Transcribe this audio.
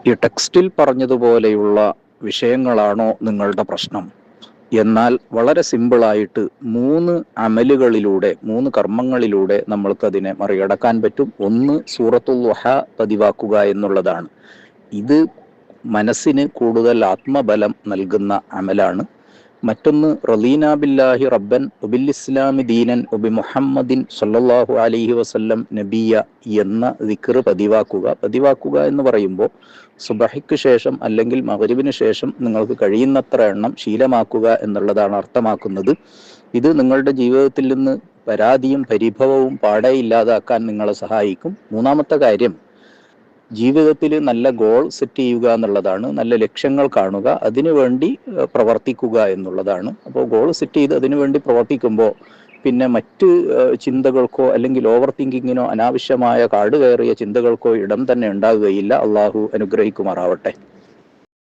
ഈ ടെക്സ്റ്റിൽ പറഞ്ഞതുപോലെയുള്ള വിഷയങ്ങളാണോ നിങ്ങളുടെ പ്രശ്നം? എന്നാൽ വളരെ സിമ്പിളായിട്ട് 3 അമലുകളിലൂടെ, 3 കർമ്മങ്ങളിലൂടെ നമ്മൾക്കതിനെ മറികടക്കാൻ പറ്റും. ഒന്ന്, സൂറത്തുൽ ളുഹ പതിവാക്കുക എന്നുള്ളതാണ്. ഇത് മനസ്സിന് കൂടുതൽ ആത്മബലം നൽകുന്ന അമലാണ്. മറ്റൊന്ന്, റളീന ബില്ലാഹി റബ്ബൻ വബിൽ ഇസ്ലാമി ദീനൻ വബി മുഹമ്മദിൻ സല്ലല്ലാഹു അലൈഹി വസല്ലം നബിയ എന്ന ദിക്ർ പതിവാക്കുക എന്ന് പറയുമ്പോൾ സുബഹിക്ക് ശേഷം അല്ലെങ്കിൽ മഗ്രിബിന് ശേഷം നിങ്ങൾക്ക് കഴിയുന്നത്ര എണ്ണം ശീലമാക്കുക എന്നുള്ളതാണ് അർത്ഥമാക്കുന്നത്. ഇത് നിങ്ങളുടെ ജീവിതത്തിൽ നിന്ന് പരാതിയും പരിഭവവും പാടെ ഇല്ലാതാക്കാൻ നിങ്ങളെ സഹായിക്കും. മൂന്നാമത്തെ കാര്യം, ജീവിതത്തിൽ നല്ല ഗോൾ സെറ്റ് ചെയ്യുക എന്നുള്ളതാണ്. നല്ല ലക്ഷ്യങ്ങൾ കാണുക, അതിനുവേണ്ടി പ്രവർത്തിക്കുക എന്നുള്ളതാണ്. അപ്പോൾ ഗോൾ സെറ്റ് ചെയ്ത് അതിനുവേണ്ടി പ്രവർത്തിക്കുമ്പോൾ പിന്നെ മറ്റ് ചിന്തകൾക്കോ അല്ലെങ്കിൽ ഓവർ തിങ്കിങ്ങിനോ അനാവശ്യമായ കാട് കയറിയ ചിന്തകൾക്കോ ഇടം തന്നെ ഉണ്ടാകുകയില്ല. അള്ളാഹു അനുഗ്രഹിക്കുമാറാവട്ടെ.